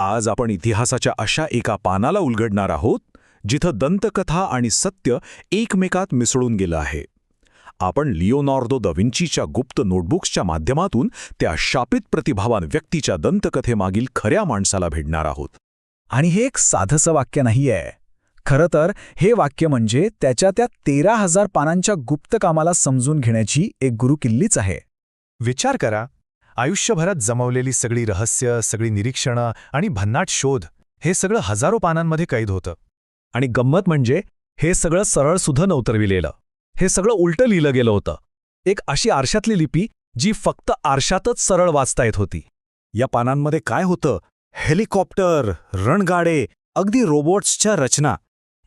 आज आपण इतिहासाच्या अशा एका पानाला उलगडणार आहोत जिथं दंतकथा आणि सत्य एकमेकात मिसळून गेलं आहे. आपण लिओनार्दो दा विंचीच्या गुप्त नोटबुक्सच्या माध्यमातून त्या शापित प्रतिभावान व्यक्तीच्या दंतकथेमागील खऱ्या माणसाला भेटणार आहोत. आणि हे एक साधंसं वाक्य नाहीये. खरं तर हे वाक्य म्हणजे त्याच्या त्या 13,000 पानांच्या गुप्त कामाला समजून घेण्याची एक गुरुकिल्लीच आहे. विचार करा, आयुष्यभरात जमवलेली सगळी रहस्य, सगळी निरीक्षणं आणि भन्नाट शोध हे सगळं हजारो पानांमध्ये कैद होतं. आणि गंमत म्हणजे हे सगळं सरळ सुद्धा नव्हतं लिहिलेलं. हे सगळं उलटं लिहिलं गेलं होतं. एक अशी आरशातली लिपी जी फक्त आरशातच सरळ वाचता येत होती. या पानांमध्ये काय होतं? हेलिकॉप्टर, रणगाडे, अगदी रोबोट्सच्या रचना,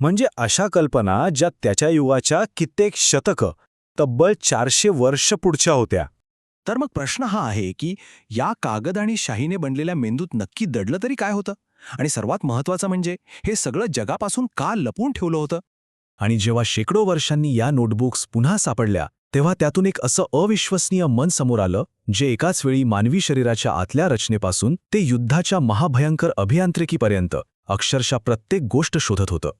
म्हणजे अशा कल्पना ज्या त्याच्या युगाच्या कित्येक शतकं, तब्बल 400 वर्ष पुढच्या होत्या. तर मग प्रश्न हा आहे की या कागद आणि शाहीने बनलेल्या मेंदूत नक्की दडलं तरी काय होतं? आणि सर्वात महत्त्वाचं म्हणजे हे सगळं जगापासून का लपवून ठेवलं होतं? आणि जेव्हा शेकडो वर्षांनी या नोटबुक्स पुन्हा सापडल्या तेव्हा त्यातून एक असं अविश्वसनीय मन समोर आलं जे एकाच वेळी मानवी शरीराच्या आतल्या रचनेपासून ते युद्धाच्या महाभयंकर अभियांत्रिकीपर्यंत अक्षरशः प्रत्येक गोष्ट शोधत होतं.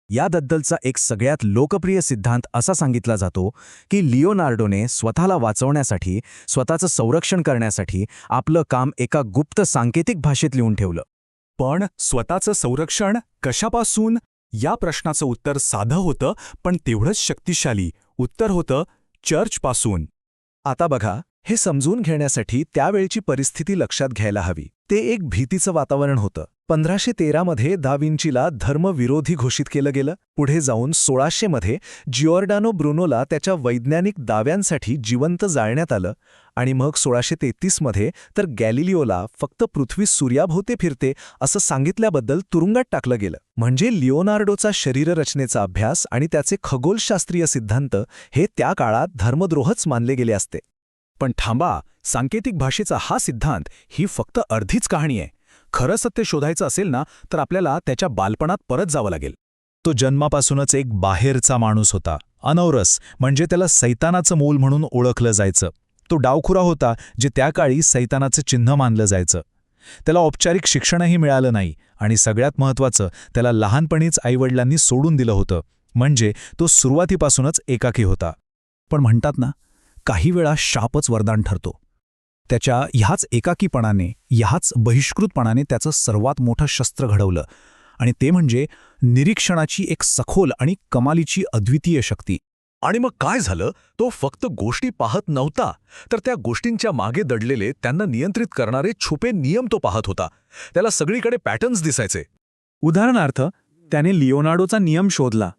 याबद्दलचा एक सगळ्यात लोकप्रिय सिद्धांत असा सांगितला जातो की लिओनार्डोने स्वतःला वाचवण्यासाठी, स्वतःचं संरक्षण करण्यासाठी आपलं काम एका गुप्त सांकेतिक भाषेत लिहून ठेवलं. पण स्वतःचं संरक्षण कशापासून? या प्रश्नाचं उत्तर साधं होतं पण तेवढंच शक्तिशाली. उत्तर होतं चर्चपासून. आता बघा, हे समजून घेण्यासाठी त्यावेळची परिस्थिती लक्षात घ्यायला हवी. ते एक भीतीचं वातावरण होतं. 1513 मध्ये दा विंचीला धर्मविरोधी घोषित केलं गेलं. पुढे जाऊन 1600 मध्ये जिओर्डानो ब्रुनोला त्याच्या वैज्ञानिक दाव्यांसाठी जिवंत जाळण्यात आलं. आणि मग 1633 मध्ये तर गॅलिलिओला फक्त पृथ्वी सूर्याभोवती फिरते असं सांगितल्याबद्दल तुरुंगात टाकलं गेलं. म्हणजे लिओनार्डोचा शरीररचनेचा अभ्यास आणि त्याचे खगोलशास्त्रीय सिद्धांत हे त्या काळात धर्मद्रोहच मानले गेले असते. पण थांबा, सांकेतिक भाषेचा हा सिद्धांत ही फक्त अर्धीच कहाणी आहे. खरं सत्य शोधायचं असेल ना तर आपल्याला त्याच्या बालपणात परत जावं लागेल. तो जन्मापासूनच एक बाहेरचा माणूस होता. अनौरस, म्हणजे त्याला सैतानाचं मूल म्हणून ओळखलं जायचं. तो डावखुरा होता जे त्या काळी सैतानाचं चिन्ह मानलं जायचं. त्याला औपचारिक शिक्षणही मिळालं नाही आणि सगळ्यात महत्त्वाचं, त्याला लहानपणीच आईवडिलांनी सोडून दिलं होतं. म्हणजे तो सुरुवातीपासूनच एकाकी होता. पण म्हणतात ना, काही वेळा शापच वरदान ठरतो. त्याच्या ह्याच एकाकीपणाने, ह्याच बहिष्कृतपणाने त्याचं सर्वात मोठं शस्त्र घडवलं, आणि ते म्हणजे निरीक्षणाची एक सखोल आणि कमालीची अद्वितीय शक्ती. आणि मग काय झालं? तो फक्त गोष्टी पाहत नव्हता, तर त्या गोष्टींच्या मागे दडलेले, त्यांना नियंत्रित करणारे छुपे नियम तो पाहत होता. त्याला सगळीकडे पॅटर्न्स दिसायचे. उदाहरणार्थ, त्याने लिओनार्डोचा नियम शोधला.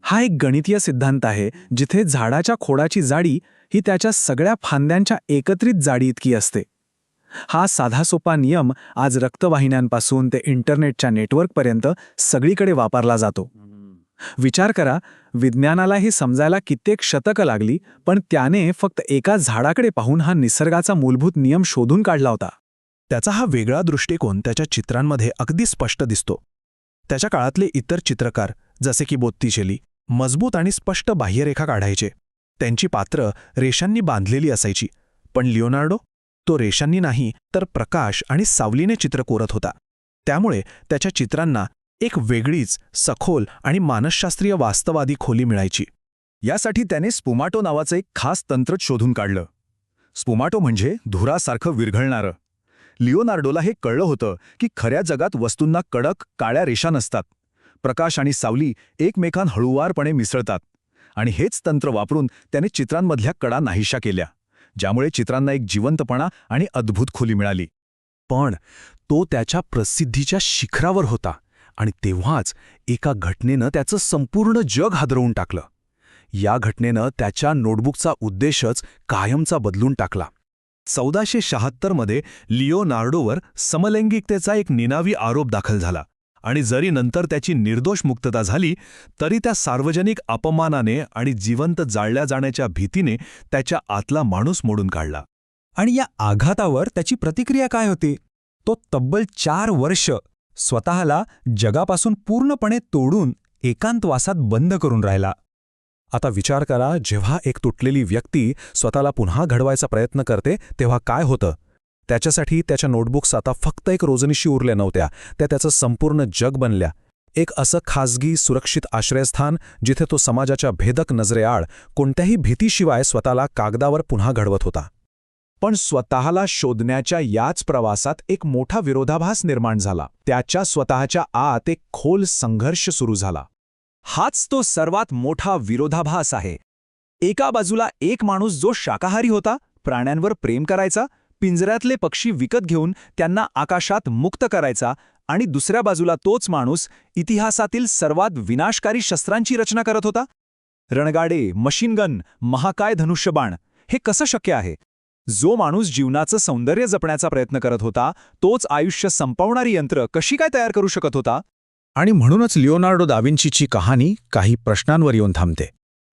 हा एक गणितीय सिद्धांत आहे जिथे झाडाच्या खोडाची जाडी ही त्याच्या सगळ्या फांद्यांच्या एकत्रित जाडी इतकी असते. हा साधा सोपा नियम आज रक्तवाहिन्यांपासून ते इंटरनेटच्या नेटवर्कपर्यंत सगळीकडे वापरला जातो. विचार करा, विज्ञानाला हे समजायला कित्येक शतकं लागली, पण त्याने फक्त एका झाडाकडे पाहून हा निसर्गाचा मूलभूत नियम शोधून काढला होता. त्याचा हा वेगळा दृष्टिकोन त्याच्या चित्रांमध्ये अगदी स्पष्ट दिसतो. त्याच्या काळातले इतर चित्रकार जसे की बोत्तिचेली मजबूत आणि स्पष्ट बाह्यरेखा काढायचे. त्यांची पात्र रेषांनी बांधलेली असायची. पण लिओनार्डो, तो रेषांनी नाही तर प्रकाश आणि सावलीने चित्र कोरत होता. त्यामुळे त्याच्या चित्रांना एक वेगळीच सखोल आणि मानसशास्त्रीय वास्तवादी खोली मिळायची. यासाठी त्याने स्पुमाटो नावाचं एक खास तंत्रच शोधून काढलं. स्पुमाटो म्हणजे धुरासारखं विरघळणारं. लिओनार्डोला हे कळलं होतं की खऱ्या जगात वस्तूंना कडक काळ्या रेषा नसतात. प्रकाश आणि सावली एकमेकांत हळूवारपणे मिसळतात. आणि हेच तंत्र वापरून त्याने चित्रांमधल्या कडा नाहीशा केल्या, ज्यामुळे चित्रांना एक जिवंतपणा आणि अद्भुत खोली मिळाली. पण तो त्याच्या प्रसिद्धीच्या शिखरावर होता आणि तेव्हाच एका घटनेनं त्याचं संपूर्ण जग हादरवून टाकलं. या घटनेनं त्याच्या नोटबुकचा उद्देशच कायमचा बदलून टाकला. 1476 मध्ये लिओनार्डोवर समलैंगिकतेचा एक निनावी आरोप दाखल झाला. आणि जरी नंतर त्याची निर्दोष मुक्तता झाली, तरी त्या सार्वजनिक अपमानाने आणि जिवंत जाळल्या जाण्याच्या भीतीने त्याच्या आतला माणूस मोडून काढला. आणि या आघातावर त्याची प्रतिक्रिया काय होती? तो तब्बल 4 वर्ष स्वतःला जगापासून पूर्णपणे तोडून एकांतवासात बंद करून राहिला. आता विचार करा, जेव्हा एक तुटलेली व्यक्ती स्वतःला पुन्हा घडवायचा प्रयत्न करते तेव्हा काय होतं? त्याच्यासाठी त्याच्या नोटबुक्स आता फक्त एक रोजनिशी उरल्या नव्हत्या, त्या त्याचं संपूर्ण जग बनल्या. एक असं खाजगी सुरक्षित आश्रयस्थान जिथे तो समाजाच्या भेदक नजरेआड कोणत्याही भीतीशिवाय स्वतःला कागदावर पुन्हा घडवत होता. पण स्वतःला शोधण्याच्या याच प्रवासात एक मोठा विरोधाभास निर्माण झाला. त्याच्या स्वतःच्या आत एक खोल संघर्ष सुरू झाला. हाच तो सर्वात मोठा विरोधाभास आहे. एका बाजूला एक माणूस जो शाकाहारी होता, प्राण्यांवर प्रेम करायचा, पिंजऱ्यातले पक्षी विकत घेऊन त्यांना आकाशात मुक्त करायचा, आणि दुसऱ्या बाजूला तोच माणूस इतिहासातील सर्वात विनाशकारी शस्त्रांची रचना करत होता. रणगाडे, मशीनगन, महाकाय धनुष्यबाण. हे कसं शक्य आहे? जो माणूस जीवनाचं सौंदर्य जपण्याचा प्रयत्न करत होता, तोच आयुष्य संपवणारी यंत्र कशी काय तयार करू शकत होता? आणि म्हणूनच लिओनार्डो दा विंचीची कहाणी काही प्रश्नांवर येऊन थांबते.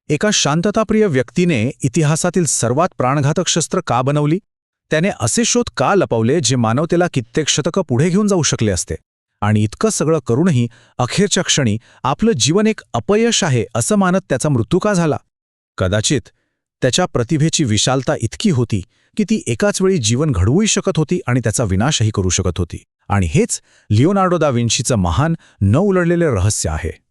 एका शांतताप्रिय व्यक्तीने इतिहासातील सर्वात प्राणघातक शस्त्र का बनवली? त्याने असे शोध का लपवले जे मानवतेला कित्येक शतकं पुढे घेऊन जाऊ शकले असते? आणि इतकं सगळं करूनही अखेरच्या क्षणी आपलं जीवन एक अपयश आहे असं मानत त्याचा मृत्यू का झाला? कदाचित त्याच्या प्रतिभेची विशालता इतकी होती की ती एकाच वेळी जीवन घडवूही शकत होती आणि त्याचा विनाशही करू शकत होती. आणि हेच लिओनार्डो दा विंचीचं महान न उलगडलेले रहस्य आहे.